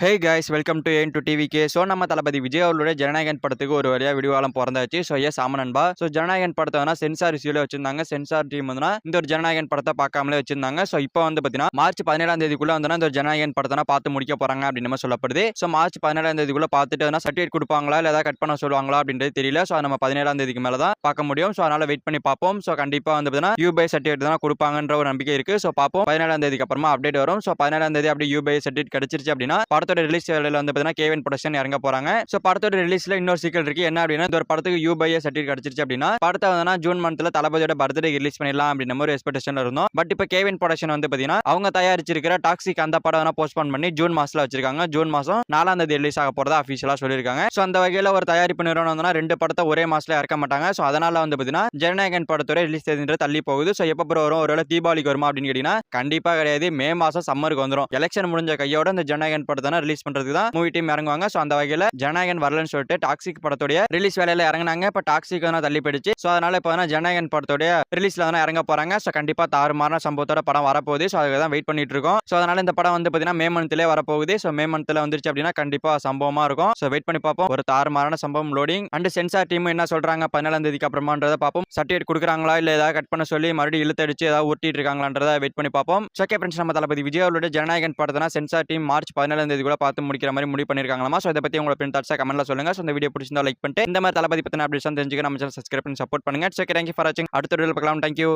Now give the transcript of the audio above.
Hey guys welcome to ஏன் to TVK. So நம்ம தளபதி விஜய் அவர்களுடைய ஜனநாயகன் படத்துக்கு ஒரு வழியாக விடிவாலம் பிறந்தாச்சு. ஸோ எஸ் ஆமா நண்பா. ஸோ ஜனநாயகன் படத்தை வந்து சென்சார் இஷ்யூல வச்சிருந்தாங்க. சென்சார் டீம் வந்து இந்த ஒரு ஜனநாயகன் படத்தை பார்க்காமலே வச்சிருந்தாங்க. ஸோ இப்போ வந்து பார்த்தீங்கன்னா மார்ச் 17ஆம் தேதிக்குள்ள வந்து இந்த ஒரு ஜனநாயகன் படத்தை பார்த்து முடிக்க போறாங்க அப்படின்னு சொல்லப்படுது. ஸோ மார்ச் 17ஆம் தேதிக்குள்ள பார்த்துட்டு சர்டிஃபிகேட் கொடுப்பாங்களா இல்லை ஏதாவது கட் பண்ண சொல்லுவாங்களா அப்படின்றது தெரியல. ஸோ நம்ம 17ஆம் தேதிக்கு மேலே தான் பார்க்க முடியும். ஸோ அதனால வெயிட் பண்ணி பார்ப்போம். ஸோ கண்டிப்பாக வந்து பார்த்தீங்கன்னா யூபை சர்டிஃபிகேட் தான் கொடுப்பாங்கன்ற ஒரு நம்பிக்கை இருக்கு. ஸோ பார்ப்போம் 17ஆம் தேதிக்கு அப்புறமா அப்டேட் வரும். ஸோ 17ஆம் தேதி அப்படி யூபை சர்டிஃபிகேட் கிடைச்சிருச்சு அப்படின்னா படத்தோட ரிலீஸ் வேலையில் கேவின் ப்ரொடக்ஷன் இறங்க போறாங்க. சோ படத்தோட ரிலீஸ்ல இன்னொரு சீக்கிரம் இருக்கு. என்ன அப்படின்னா இந்த ஒரு படத்துக்கு யூபைஏ சர்டிஃபிகேட் கிடைச்சிருச்சு அப்படின்னா படத்தை வந்து ஜூன் மந்த்ல தளபதியோட பர்த்டே ரிலீஸ் பண்ணிடலாம் அப்படின்ற ஒரு எக்ஸ்பெக்டேஷன்ல இருந்தோம். பட் இப்போ கேவின் ப்ரொடக்ஷன் வந்து பாத்தீங்கன்னா அவங்க தயாரிச்சிருக்கிற டாக்ஸிக் அந்த படம் போஸ்ட்போன் பண்ணி ஜூன் மாசத்துல வச்சிருக்காங்க. ஜூன் மாசம் 4ஆம் தேதி ரிலீஸ் ஆக போறதா அபிஷியலா சொல்லியிருக்காங்க. சோ அந்த வகையில ஒரு தயாரிப்பு நிறுவனம் வந்து ரெண்டு படத்தை ஒரே மாசத்துல இறக்க மாட்டாங்க. சோ அதனால வந்து பாத்தீங்கன்னா ஜனநாயகன் படத்தோட ரிலீஸ் தேதி தள்ளி போகுது. சோ எப்ப வரும், ஒருவேளை தீபாவளிக்கு வருமா அப்படின்னு கேட்டீங்கன்னா கண்டிப்பா கிடையாது. மே மாசம் சம்மருக்கு வந்துடும். எலெக்ஷன் முடிஞ்ச கையோட இந்த ஜனநாயகன் படத்தை ரிலீஸ் பண்றதுக்கு தான் மூவி டீம் இறங்குவாங்க. சோ அந்த வகையில ஜனநாயகன் வரலன்னு சொல்லிட்டு டாக்ஸிக் படத்தோட ரிலீஸ் வேலையில இறங்கினாங்க. இப்ப டாக்ஸிக் தள்ளி போயிடுச்சு. சோ அதனால இப்ப ஜனநாயகன் படத்தோட ரிலீஸ்ல இறங்க போறாங்க. சோ கண்டிப்பா தாறுமாறான சம்பவத்தோட படம் வரப்போகுது. சோ அதுக்கு தான் வெயிட் பண்ணிட்டு இருக்கோம். சோ அதனால இந்த படம் வந்து பாத்தீங்கன்னா மே மந்த்லயே வரப்போகுது. சோ மே மந்த்ல வந்துருச்சு அப்படின்னா கண்டிப்பா சம்பவமா இருக்கும். சோ வெயிட் பண்ணி பார்ப்போம். ஒரு தாறுமாறான சம்பவம் லோடிங் அண்ட் சென்சார் டீம் என்ன சொல்றாங்க 17ஆம் தேதிக்கு அப்புறமான்றத பார்ப்போம். சர்டிஃபிகேட் கொடுக்குறாங்களா இல்ல ஏதாவது கட் பண்ண சொல்லி மறுபடியும் இழுத்தடிச்சு ஏதாவது ஊட்டிட்டு இருக்காங்களான்றத வெயிட் பண்ணி பார்ப்போம். ஓகே ஃப்ரெண்ட்ஸ், நம்ம தளபதி விஜய் அவர்களுடைய ஜனநாயகன் படத்தை சென்சார் டீம் மார்ச் 17ஆம் தேதி கூட பார்த்து முடிக்கிற மாதிரி முடிவு பண்ணிருக்காங்களா. சோ இதை பத்தி உங்களோட தாட்ஸை கமெண்ட்ல சொல்லுங்க. சோ இந்த வீடியோ பிடிச்சிருந்தா லைக் பண்ணிட்டு இந்த மாதிரி தளபதி பத்தின அப்டேட்ஸ் தெரிஞ்சுக்க நம்ம சேனல் சப்ஸ்கிரைப் பண்ணி சப்போர்ட் பண்ணுங்க. சோ தேங்க்யூ ஃபார் வாட்சிங். அடுத்த வீடியோல பார்க்கலாம். தேங்க்யூ.